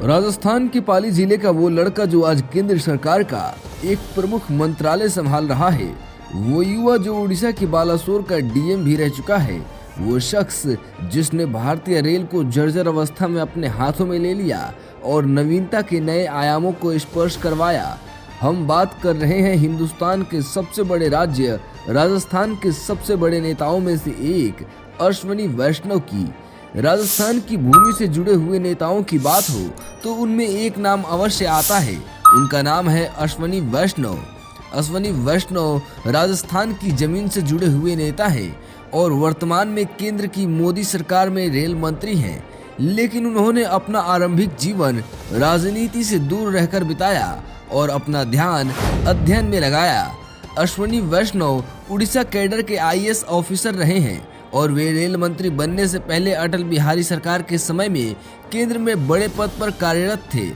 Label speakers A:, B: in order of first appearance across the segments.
A: राजस्थान के पाली जिले का वो लड़का जो आज केंद्र सरकार का एक प्रमुख मंत्रालय संभाल रहा है, वो युवा जो उड़ीसा के बालासोर का डीएम भी रह चुका है, वो शख्स जिसने भारतीय रेल को जर्जर अवस्था में अपने हाथों में ले लिया और नवीनता के नए आयामों को स्पर्श करवाया। हम बात कर रहे हैं हिंदुस्तान के सबसे बड़े राज्य राजस्थान के सबसे बड़े नेताओं में से एक अश्वनी वैष्णव की। राजस्थान की भूमि से जुड़े हुए नेताओं की बात हो तो उनमें एक नाम अवश्य आता है, उनका नाम है अश्वनी वैष्णव। अश्वनी वैष्णव राजस्थान की जमीन से जुड़े हुए नेता हैं और वर्तमान में केंद्र की मोदी सरकार में रेल मंत्री हैं, लेकिन उन्होंने अपना आरंभिक जीवन राजनीति से दूर रहकर बिताया और अपना ध्यान अध्ययन में लगाया। अश्वनी वैष्णव उड़ीसा कैडर के आईएएस ऑफिसर रहे हैं और वे रेल मंत्री बनने से पहले अटल बिहारी सरकार के समय में केंद्र में बड़े पद पर कार्यरत थे।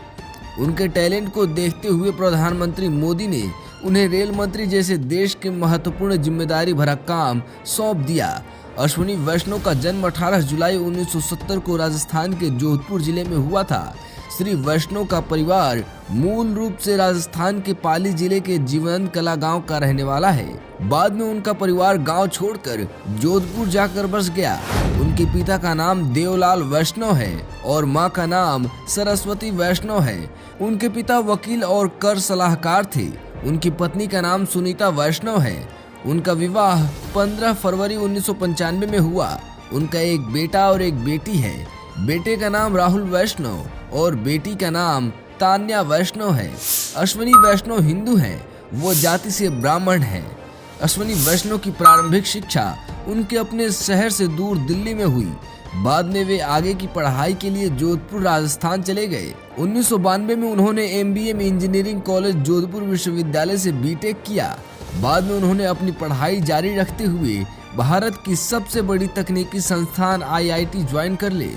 A: उनके टैलेंट को देखते हुए प्रधानमंत्री मोदी ने उन्हें रेल मंत्री जैसे देश के महत्वपूर्ण जिम्मेदारी भरा काम सौंप दिया। अश्वनी वैष्णव का जन्म 18 जुलाई 1970 को राजस्थान के जोधपुर जिले में हुआ था। श्री वैष्णव का परिवार मूल रूप से राजस्थान के पाली जिले के जीवंत कला गांव का रहने वाला है। बाद में उनका परिवार गांव छोड़कर जोधपुर जाकर बस गया। उनके पिता का नाम देवलाल वैष्णव है और मां का नाम सरस्वती वैष्णव है। उनके पिता वकील और कर सलाहकार थे। उनकी पत्नी का नाम सुनीता वैष्णव है। उनका विवाह 15 फरवरी 1995 में हुआ। उनका एक बेटा और एक बेटी है। बेटे का नाम राहुल वैष्णव और बेटी का नाम तान्या वैष्णव है। अश्वनी वैष्णव हिंदू हैं, वो जाति से ब्राह्मण हैं। अश्वनी वैष्णव की प्रारंभिक शिक्षा उनके अपने शहर से दूर दिल्ली में हुई। बाद में वे आगे की पढ़ाई के लिए जोधपुर राजस्थान चले गए। 1992 में उन्होंने एमबीए में इंजीनियरिंग कॉलेज जोधपुर विश्वविद्यालय से बीटेक किया। बाद में उन्होंने अपनी पढ़ाई जारी रखते हुए भारत की सबसे बड़ी तकनीकी संस्थान आईआईटी ज्वाइन कर ले।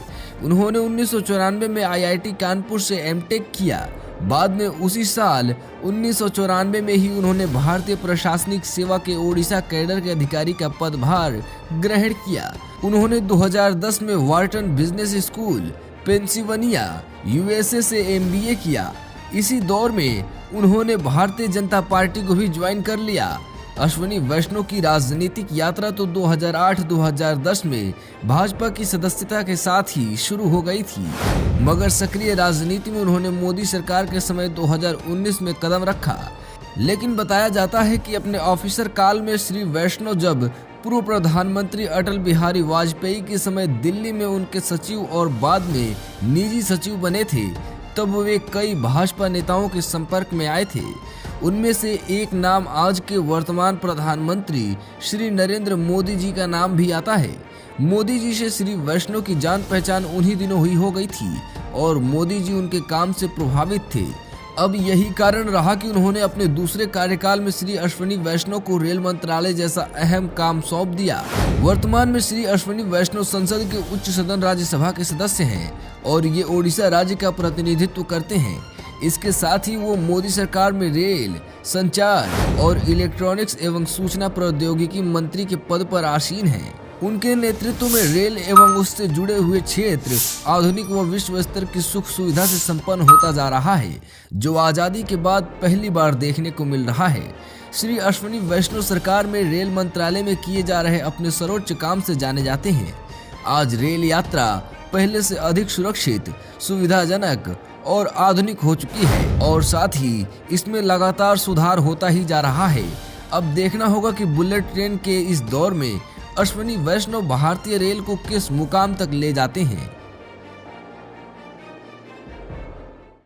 A: उन्होंने 1994 में आईआईटी कानपुर से एमटेक किया। बाद में उसी साल 1994 में ही उन्होंने भारतीय प्रशासनिक सेवा के ओडिशा कैडर के अधिकारी का पदभार ग्रहण किया। उन्होंने 2010 में Wharton business school Pennsylvania USA से एमबीए किया। इसी दौर में उन्होंने भारतीय जनता पार्टी को भी ज्वाइन कर लिया। अश्वनी वैष्णव की राजनीतिक यात्रा तो 2008-2010 में भाजपा की सदस्यता के साथ ही शुरू हो गई थी, मगर सक्रिय राजनीति में उन्होंने मोदी सरकार के समय 2019 में कदम रखा। लेकिन बताया जाता है कि अपने ऑफिसर काल में श्री वैष्णव जब पूर्व प्रधानमंत्री अटल बिहारी वाजपेयी के समय दिल्ली में उनके सचिव और बाद में निजी सचिव बने थे, तब वे कई भाजपा नेताओं के संपर्क में आए थे। उनमें से एक नाम आज के वर्तमान प्रधानमंत्री श्री नरेंद्र मोदी जी का नाम भी आता है। मोदी जी से श्री वैष्णव की जान पहचान उन्हीं दिनों हुई हो गई थी और मोदी जी उनके काम से प्रभावित थे। अब यही कारण रहा कि उन्होंने अपने दूसरे कार्यकाल में श्री अश्वनी वैष्णव को रेल मंत्रालय जैसा अहम काम सौंप दिया। वर्तमान में श्री अश्वनी वैष्णव संसद के उच्च सदन राज्यसभा के सदस्य हैं और ये ओडिशा राज्य का प्रतिनिधित्व करते हैं। इसके साथ ही वो मोदी सरकार में रेल, संचार और इलेक्ट्रॉनिक्स एवं सूचना प्रौद्योगिकी मंत्री के पद पर आसीन हैं। उनके नेतृत्व में रेल एवं उससे जुड़े हुए क्षेत्र आधुनिक व विश्व स्तर की सुख सुविधा से संपन्न होता जा रहा है, जो आजादी के बाद पहली बार देखने को मिल रहा है। श्री अश्वनी वैष्णव सरकार में रेल मंत्रालय में किए जा रहे अपने सर्वोच्च काम से जाने जाते हैं। आज रेल यात्रा पहले से अधिक सुरक्षित, सुविधाजनक और आधुनिक हो चुकी है और साथ ही इसमें लगातार सुधार होता ही जा रहा है। अब देखना होगा कि बुलेट ट्रेन के इस दौर में अश्वनी वैष्णव भारतीय रेल को किस मुकाम तक ले जाते हैं।